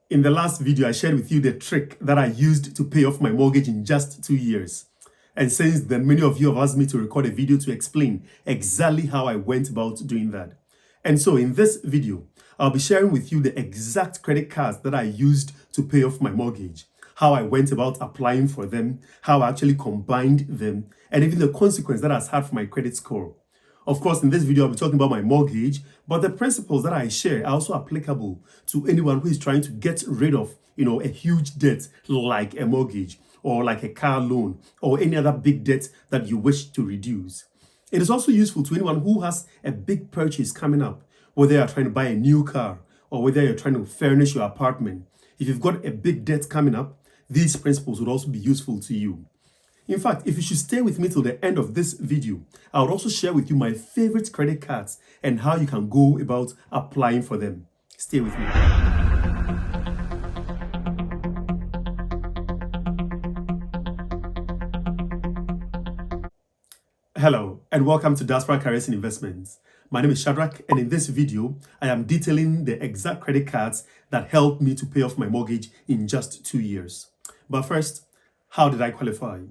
In the last video, I shared with you the trick that I used to pay off my mortgage in just 2 years. And since then, many of you have asked me to record a video to explain exactly how I went about doing that. And so in this video, I'll be sharing with you the exact credit cards that I used to pay off my mortgage, how I went about applying for them, how I actually combined them, and even the consequence that has had for my credit score. Of course, in this video, I'll be talking about my mortgage, but the principles that I share are also applicable to anyone who is trying to get rid of, a huge debt like a mortgage or like a car loan or any other big debt that you wish to reduce. It is also useful to anyone who has a big purchase coming up, whether you're trying to buy a new car or whether you're trying to furnish your apartment. If you've got a big debt coming up, these principles would also be useful to you. In fact, if you should stay with me till the end of this video, I will also share with you my favorite credit cards and how you can go about applying for them. Stay with me. Hello, and welcome to Diaspora Careers in Investments. My name is Shadrach, and in this video, I am detailing the exact credit cards that helped me to pay off my mortgage in just 2 years. But first, how did I qualify?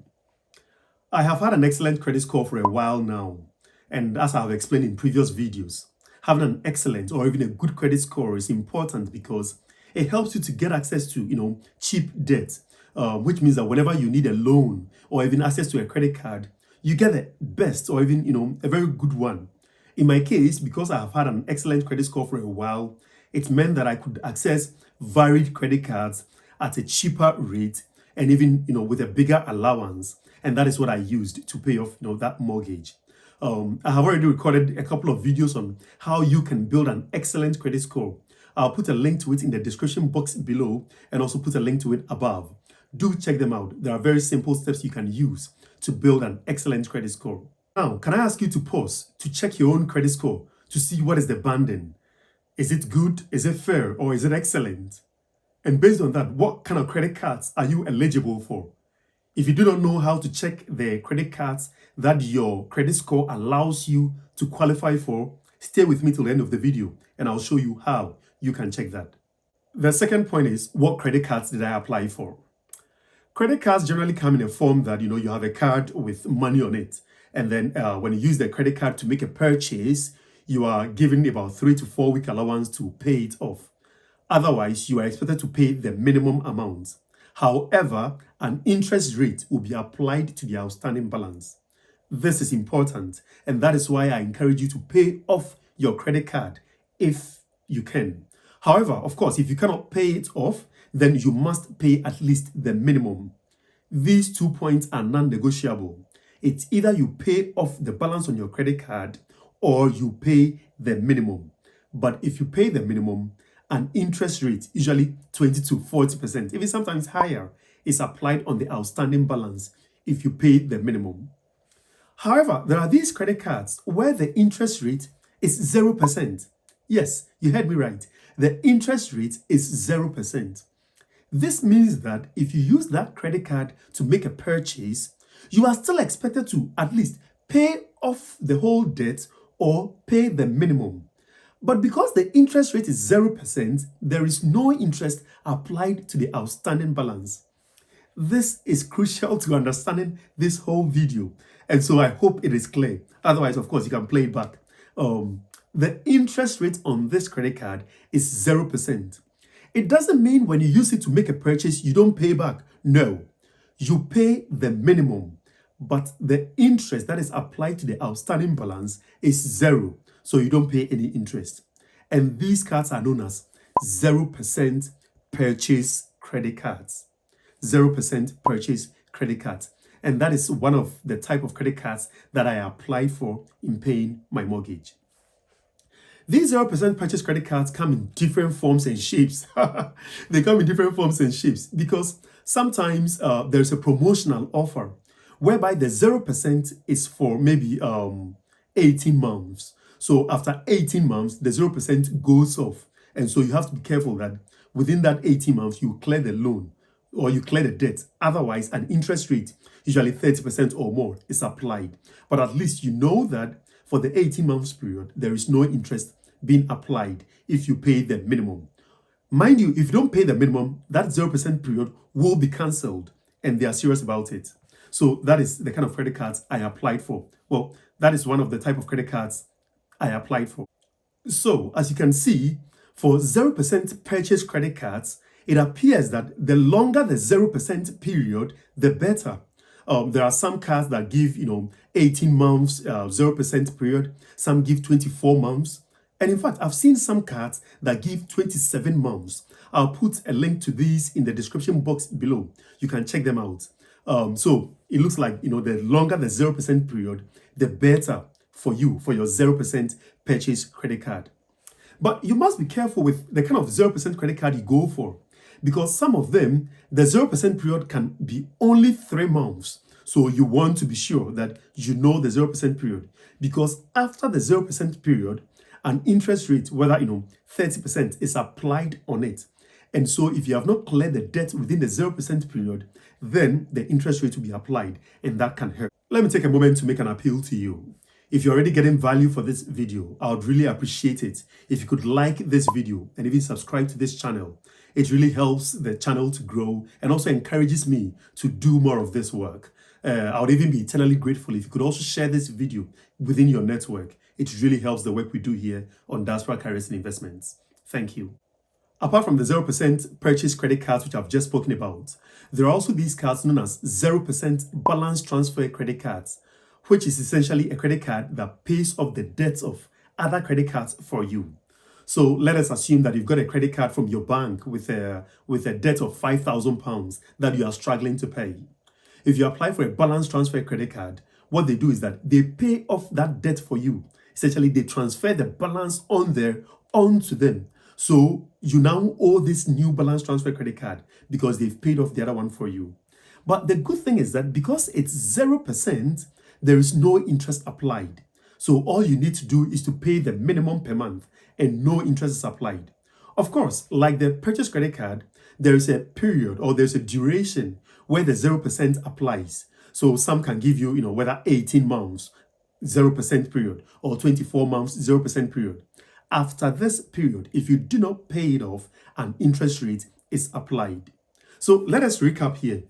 I have had an excellent credit score for a while now, and as I have explained in previous videos, having an excellent or even a good credit score is important because it helps you to get access to, cheap debt, which means that whenever you need a loan or even access to a credit card, you get the best or even, a very good one. In my case, because I have had an excellent credit score for a while, it meant that I could access varied credit cards at a cheaper rate and even, with a bigger allowance. And that is what I used to pay off, that mortgage. I have already recorded a couple of videos on how you can build an excellent credit score. I'll put a link to it in the description box below and also put a link to it above. Do check them out. There are very simple steps you can use to build an excellent credit score. Now, can I ask you to pause to check your own credit score to see what is the banding? Is it good? Is it fair? Or is it excellent? And based on that, what kind of credit cards are you eligible for? If you do not know how to check the credit cards that your credit score allows you to qualify for, stay with me till the end of the video and I'll show you how you can check that. The second point is, what credit cards did I apply for? Credit cards generally come in a form that, you have a card with money on it. And then when you use the credit card to make a purchase, you are given about 3 to 4 week allowance to pay it off. Otherwise, you are expected to pay the minimum amount. However, an interest rate will be applied to the outstanding balance. This is important, and that is why I encourage you to pay off your credit card if you can. However, of course, if you cannot pay it off, then you must pay at least the minimum. These 2 points are non-negotiable. It's either you pay off the balance on your credit card or you pay the minimum. But if you pay the minimum, an interest rate, usually 20 to 40%, even sometimes higher, is applied on the outstanding balance if you pay the minimum. However, there are these credit cards where the interest rate is 0%. Yes, you heard me right. The interest rate is 0%. This means that if you use that credit card to make a purchase, you are still expected to at least pay off the whole debt or pay the minimum. But because the interest rate is 0%, there is no interest applied to the outstanding balance. This is crucial to understanding this whole video. And so I hope it is clear. Otherwise, of course, you can play it back. The interest rate on this credit card is 0%. It doesn't mean when you use it to make a purchase, you don't pay back. No, you pay the minimum. But the interest that is applied to the outstanding balance is 0. So you don't pay any interest. And these cards are known as 0% purchase credit cards. 0% purchase credit cards. And that is one of the type of credit cards that I applied for in paying my mortgage. These 0% purchase credit cards come in different forms and shapes. They come in different forms and shapes because sometimes there's a promotional offer whereby the 0% is for maybe 18 months. So after 18 months, the 0% goes off. And so you have to be careful that within that 18 months, you clear the loan or you clear the debt. Otherwise, an interest rate, usually 30% or more, is applied. But at least you know that for the 18 months period, there is no interest being applied if you pay the minimum. Mind you, if you don't pay the minimum, that 0% period will be cancelled, and they are serious about it. So that is the kind of credit cards I applied for. Well, that is one of the type of credit cards I applied for. So, as you can see, for 0% purchase credit cards, it appears that the longer the 0% period, the better. There are some cards that give, 18 months, 0% period. Some give 24 months. And in fact, I've seen some cards that give 27 months. I'll put a link to these in the description box below. You can check them out. So it looks like, the longer the 0% period, the better for you, for your 0% purchase credit card. But you must be careful with the kind of 0% credit card you go for, because some of them, the 0% period can be only 3 months. So you want to be sure that you know the 0% period, because after the 0% period, an interest rate, whether 30%, is applied on it. And so if you have not cleared the debt within the 0% period, then the interest rate will be applied, and that can hurt. Let me take a moment to make an appeal to you. If you're already getting value for this video, I would really appreciate it if you could like this video and even subscribe to this channel. It really helps the channel to grow and also encourages me to do more of this work. I would even be eternally grateful if you could also share this video within your network. It really helps the work we do here on Diaspora Careers and Investments. Thank you. Apart from the 0% purchase credit cards, which I've just spoken about, there are also these cards known as 0% balance transfer credit cards, which is essentially a credit card that pays off the debts of other credit cards for you. So let us assume that you've got a credit card from your bank with a debt of £5,000 that you are struggling to pay. If you apply for a balance transfer credit card, what they do is that they pay off that debt for you. Essentially, they transfer the balance on there onto them. So you now owe this new balance transfer credit card because they've paid off the other one for you. But the good thing is that because it's 0%, there is no interest applied. So all you need to do is to pay the minimum per month and no interest is applied. Of course, like the purchase credit card, there is a period or there's a duration where the 0% applies. So some can give you, whether 18 months, 0% period, or 24 months, 0% period. After this period, if you do not pay it off, an interest rate is applied. So let us recap here.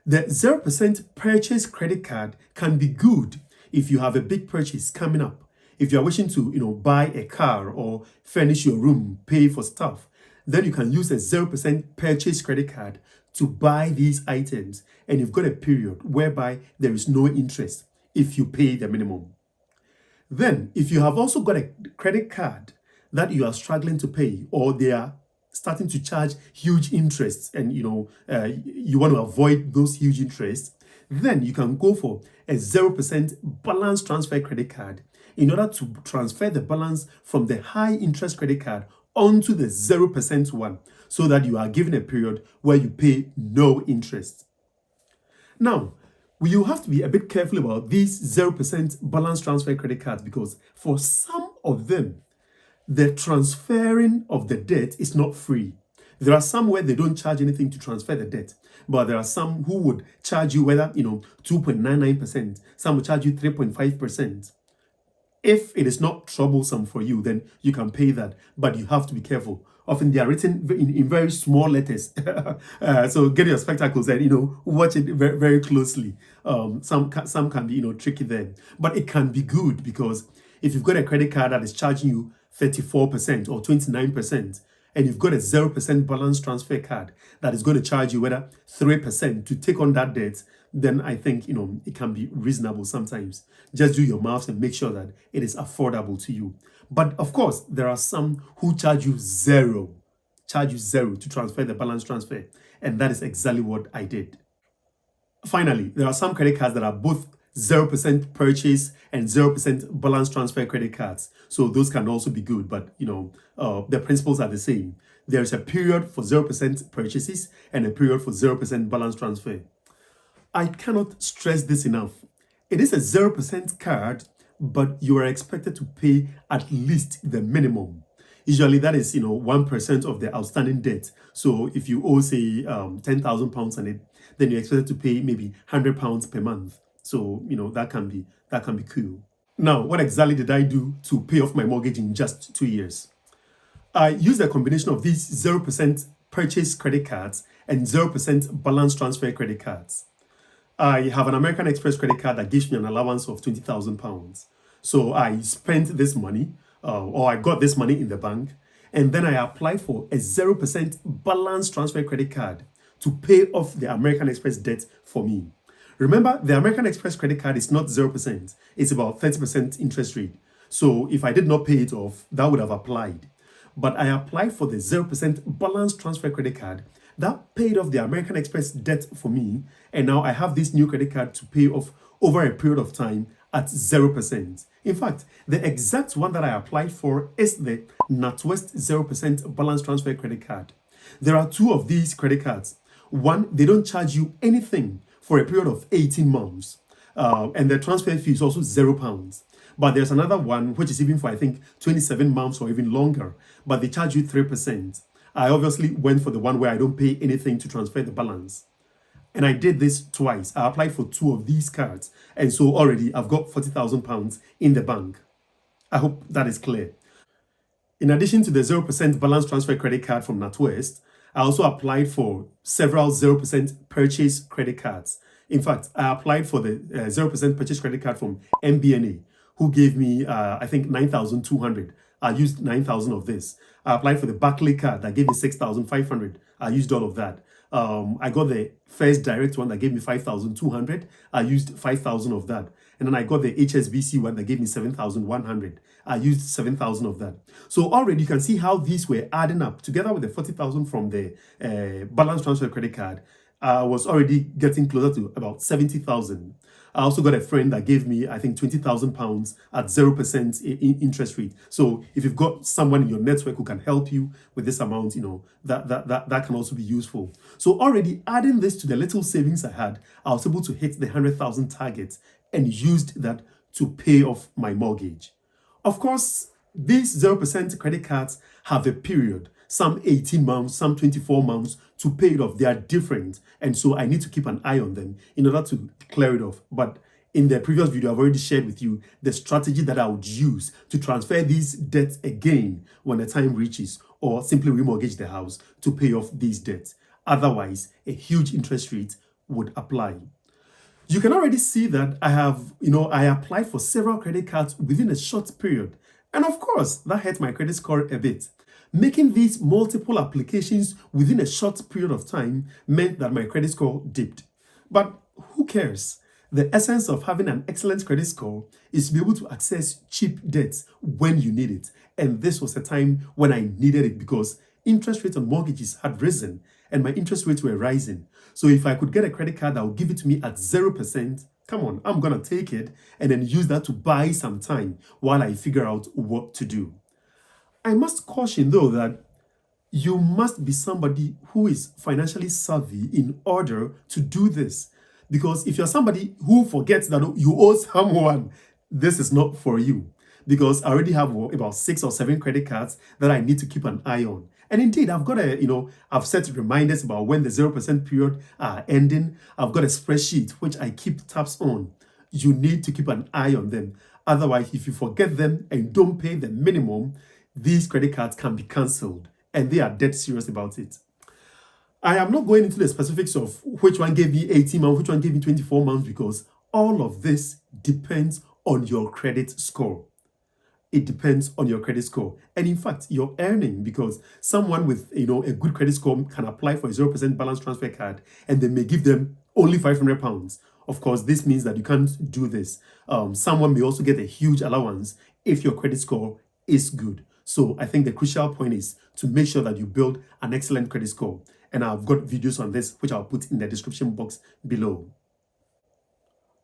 The 0% purchase credit card can be good if you have a big purchase coming up. If you are wishing to, buy a car or furnish your room, pay for stuff, then you can use a 0% purchase credit card to buy these items. And you've got a period whereby there is no interest if you pay the minimum. Then, if you have also got a credit card that you are struggling to pay, or they are starting to charge huge interests and you want to avoid those huge interests, then you can go for a 0% balance transfer credit card in order to transfer the balance from the high interest credit card onto the 0% one, so that you are given a period where you pay no interest. Now, you have to be a bit careful about these 0% balance transfer credit cards, because for some of them, the transferring of the debt is not free. There are some where they don't charge anything to transfer the debt, but there are some who would charge you whether 2.99%, some will charge you 3.5%. If it is not troublesome for you, then you can pay that, but you have to be careful. Often they are written in very small letters. So get your spectacles and watch it very, very closely. Some can be tricky there, but it can be good, because if you've got a credit card that is charging you 34% or 29%, and you've got a 0% balance transfer card that is going to charge you whether 3% to take on that debt, then I think it can be reasonable sometimes. Just do your maths and make sure that it is affordable to you. But of course, there are some who charge you zero to transfer the balance transfer, and that is exactly what I did. Finally, there are some credit cards that are both 0% purchase and 0% balance transfer credit cards. So those can also be good, but the principles are the same. There's a period for 0% purchases and a period for 0% balance transfer. I cannot stress this enough. It is a 0% card, but you are expected to pay at least the minimum. Usually that is 1% of the outstanding debt. So if you owe, say, £10,000 on it, then you're expected to pay maybe £100 per month. So that can be cool. Now, what exactly did I do to pay off my mortgage in just 2 years? I use a combination of these 0% purchase credit cards and 0% balance transfer credit cards. I have an American Express credit card that gives me an allowance of £20,000. So I spent this money, or I got this money in the bank, and then I applied for a 0% balance transfer credit card to pay off the American Express debt for me. Remember, the American Express credit card is not 0%, it's about 30% interest rate. So if I did not pay it off, that would have applied. But I applied for the 0% balance transfer credit card that paid off the American Express debt for me, and now I have this new credit card to pay off over a period of time at 0%. In fact, the exact one that I applied for is the NatWest 0% balance transfer credit card. There are two of these credit cards. One, they don't charge you anything for a period of 18 months. And the transfer fee is also £0. But there's another one which is even for, I think, 27 months or even longer, but they charge you 3%. I obviously went for the one where I don't pay anything to transfer the balance. And I did this twice. I applied for two of these cards. And so already I've got £40,000 in the bank. I hope that is clear. In addition to the 0% balance transfer credit card from NatWest, I also applied for several 0% purchase credit cards. In fact, I applied for the 0% purchase credit card from MBNA, who gave me, I think, 9,200. I used 9,000 of this. I applied for the Barclay card that gave me 6,500. I used all of that. I got the First Direct one that gave me 5,200. I used 5,000 of that. And then I got the HSBC one that gave me 7,100. I used 7,000 of that. So already you can see how these were adding up together with the 40,000 from the balance transfer credit card. I was already getting closer to about 70,000. I also got a friend that gave me, I think, £20,000 at 0% interest rate. So if you've got someone in your network who can help you with this amount, that can also be useful. So already adding this to the little savings I had, I was able to hit the 100,000 target and used that to pay off my mortgage. Of course, these 0% credit cards have a period, some 18 months, some 24 months to pay it off. They are different. And so I need to keep an eye on them in order to clear it off. But in the previous video, I've already shared with you the strategy that I would use to transfer these debts again when the time reaches, or simply remortgage the house to pay off these debts. Otherwise, a huge interest rate would apply. You can already see that I applied for several credit cards within a short period. And of course, that hurt my credit score a bit. Making these multiple applications within a short period of time meant that my credit score dipped. But who cares? The essence of having an excellent credit score is to be able to access cheap debts when you need it. And this was a time when I needed it because interest rates on mortgages had risen and my interest rates were rising. So if I could get a credit card that would give it to me at 0%, come on, I'm going to take it and then use that to buy some time while I figure out what to do. I must caution, though, that you must be somebody who is financially savvy in order to do this. Because if you're somebody who forgets that you owe someone, this is not for you. Because I already have about 6 or 7 credit cards that I need to keep an eye on. And indeed, I've got I've set reminders about when the 0% period are ending. I've got a spreadsheet which I keep tabs on. You need to keep an eye on them. Otherwise, if you forget them and don't pay the minimum, these credit cards can be cancelled, and they are dead serious about it. I am not going into the specifics of which one gave me 18 months, which one gave me 24 months, because all of this depends on your credit score. It depends on your credit score. And in fact, your earning, because someone with a good credit score can apply for a 0% balance transfer card and they may give them only £500. Of course, this means that you can't do this. Someone may also get a huge allowance if your credit score is good. So I think the crucial point is to make sure that you build an excellent credit score. And I've got videos on this, which I'll put in the description box below.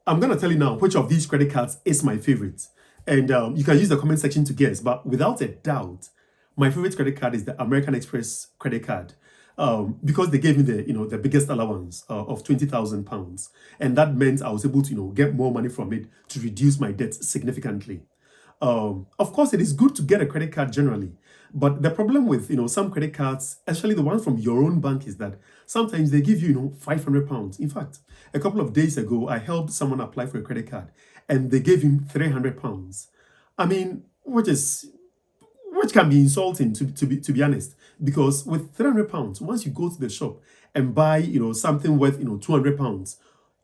I'm going to tell you now which of these credit cards is my favorite. And you can use the comment section to guess. But without a doubt, my favorite credit card is the American Express credit card. Because they gave me the biggest allowance of £20,000. And that meant I was able to, get more money from it to reduce my debt significantly. Of course, it is good to get a credit card generally, but the problem with some credit cards, especially the ones from your own bank, is that sometimes they give you £500. In fact, a couple of days ago, I helped someone apply for a credit card, and they gave him £300. I mean, which is which can be insulting to be honest, because with £300, once you go to the shop and buy something worth £200,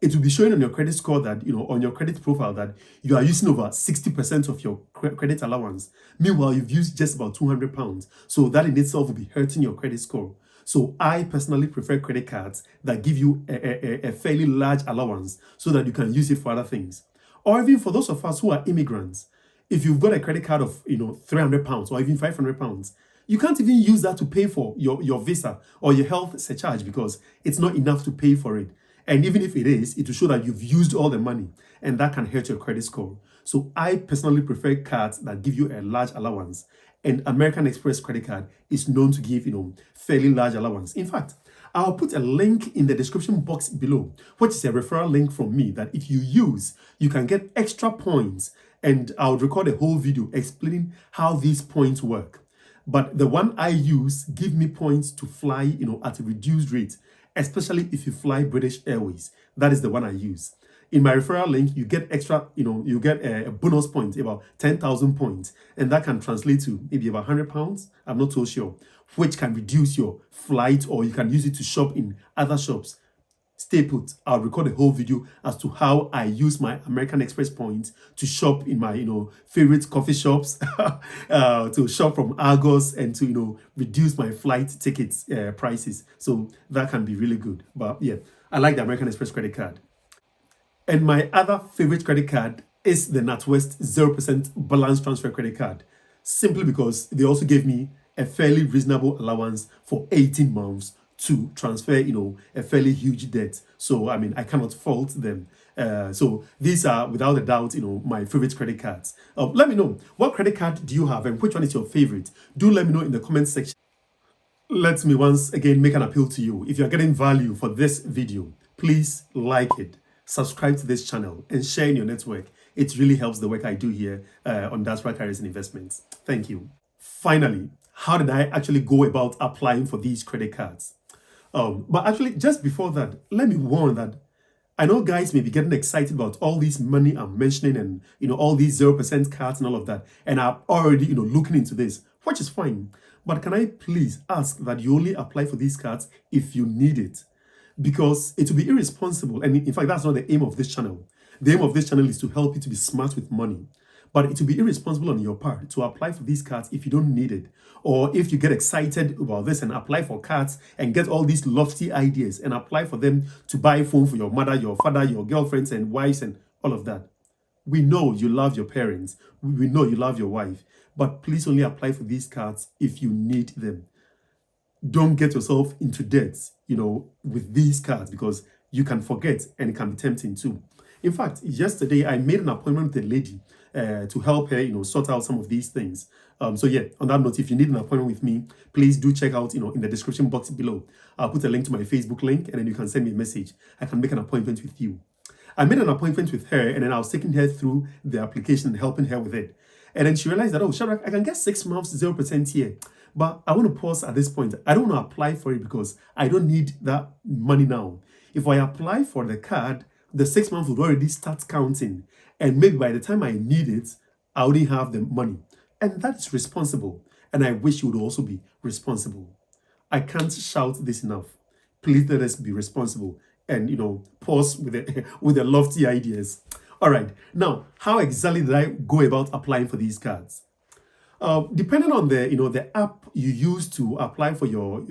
it will be showing on your credit score that on your credit profile that you are using over 60% of your credit allowance. Meanwhile, you've used just about £200, so that in itself will be hurting your credit score. So I personally prefer credit cards that give you a fairly large allowance so that you can use it for other things. Or even for those of us who are immigrants, if you've got a credit card of £300 or even £500, you can't even use that to pay for your visa or your health surcharge because it's not enough to pay for it. And even if it is, it will show that you've used all the money, and that can hurt your credit score. So I personally prefer cards that give you a large allowance, and American Express credit card is known to give fairly large allowance. In fact, I'll put a link in the description box below, which is a referral link from me that if you use, you can get extra points, and I'll record a whole video explaining how these points work. But the one I use give me points to fly at a reduced rate, especially if you fly British Airways. That is the one I use. In my referral link, you get extra, you get a bonus point, about 10,000 points, and that can translate to maybe about £100. I'm not so sure, which can reduce your flight, or you can use it to shop in other shops. Stay put. I'll record a whole video as to how I use my American Express points to shop in my favorite coffee shops, to shop from Argos, and to reduce my flight tickets prices. So that can be really good. But yeah, I like the American Express credit card. And my other favorite credit card is the NatWest 0% balance transfer credit card, simply because they also gave me a fairly reasonable allowance for 18 months to transfer, a fairly huge debt. So, I mean, I cannot fault them. So these are, without a doubt, my favorite credit cards. Let me know, what credit card do you have and which one is your favorite? Do let me know in the comment section. Let me once again make an appeal to you. If you're getting value for this video, please like it, subscribe to this channel, and share in your network. It really helps the work I do here on Diaspora Careers and Investments. Thank you. Finally, how did I actually go about applying for these credit cards? But actually, just before that, let me warn that I know guys may be getting excited about all this money I'm mentioning and all these 0% cards and all of that, and I'm already looking into this, which is fine. But can I please ask that you only apply for these cards if you need it? Because it will be irresponsible, and in fact, that's not the aim of this channel. The aim of this channel is to help you to be smart with money. But it will be irresponsible on your part to apply for these cards if you don't need it. Or if you get excited about this and apply for cards and get all these lofty ideas and apply for them to buy a phone for your mother, your father, your girlfriends and wives and all of that. We know you love your parents. We know you love your wife. But please only apply for these cards if you need them. Don't get yourself into debt, with these cards, because you can forget and it can be tempting too. In fact, yesterday I made an appointment with a lady to help her, sort out some of these things. So yeah, on that note, if you need an appointment with me, please do check out, in the description box below. I'll put a link to my Facebook link, and then you can send me a message. I can make an appointment with you. I made an appointment with her, and then I was taking her through the application and helping her with it. And then she realized that, oh, Shadrach, I can get 6 months, 0% here. But I want to pause at this point. I don't want to apply for it because I don't need that money now. If I apply for the card, the 6 months would already start counting. And maybe by the time I need it, I already have the money. And that's responsible. And I wish you would also be responsible. I can't shout this enough. Please let us be responsible and, pause with the lofty ideas. All right. Now, how exactly did I go about applying for these cards? Depending on the app you use to apply for your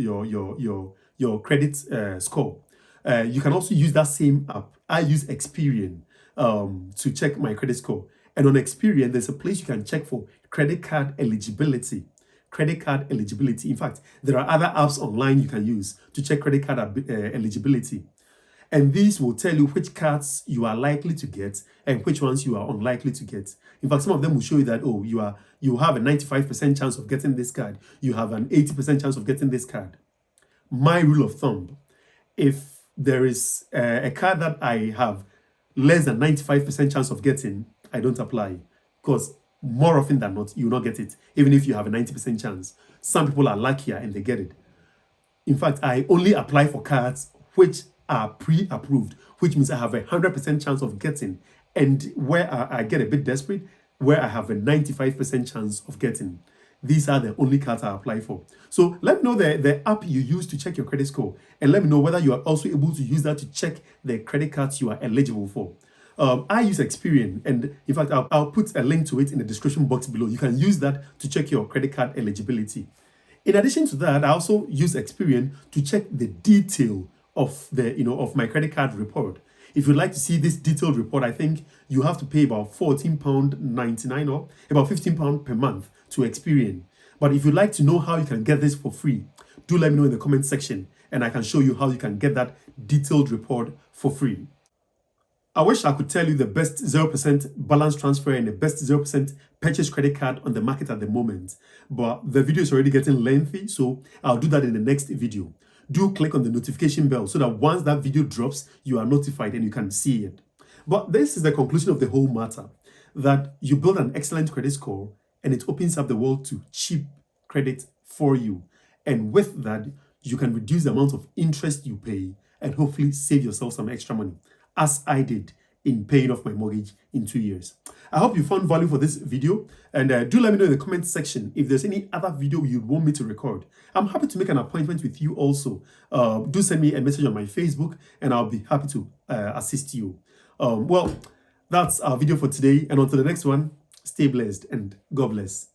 credit score, you can also use that same app. I use Experian to check my credit score, and on Experian there's a place you can check for credit card eligibility. Credit card eligibility. In fact, there are other apps online you can use to check credit card eligibility. And these will tell you which cards you are likely to get and which ones you are unlikely to get. In fact, some of them will show you that, oh, you have a 95% chance of getting this card. You have an 80% chance of getting this card. My rule of thumb, if there is a card that I have less than 95% chance of getting, I don't apply. Because more often than not, you will not get it, even if you have a 90% chance. Some people are luckier and they get it. In fact, I only apply for cards which are pre-approved, which means I have a 100% chance of getting, and where I get a bit desperate, where I have a 95% chance of getting. these are the only cards I apply for. So let me know the app you use to check your credit score, and let me know whether you are also able to use that to check the credit cards you are eligible for. I use Experian, and in fact, I'll put a link to it in the description box below. You can use that to check your credit card eligibility. In addition to that, I also use Experian to check the detail of of my credit card report. If you'd like to see this detailed report, I think you have to pay about £14.99 or about £15 per month to Experian. But if you'd like to know how you can get this for free, do let me know in the comment section, and I can show you how you can get that detailed report for free. I wish I could tell you the best 0% balance transfer and the best 0% purchase credit card on the market at the moment, but the video is already getting lengthy, so I'll do that in the next video. Do click on the notification bell so that once that video drops, you are notified and you can see it. But this is the conclusion of the whole matter, that you build an excellent credit score and it opens up the world to cheap credit for you. And with that, you can reduce the amount of interest you pay and hopefully save yourself some extra money, as I did in paying off my mortgage in 2 years. I hope you found value for this video, and do let me know in the comment section if there's any other video you'd want me to record. I'm happy to make an appointment with you also. Do send me a message on my Facebook and I'll be happy to assist you. Well, that's our video for today, and until the next one, stay blessed and God bless.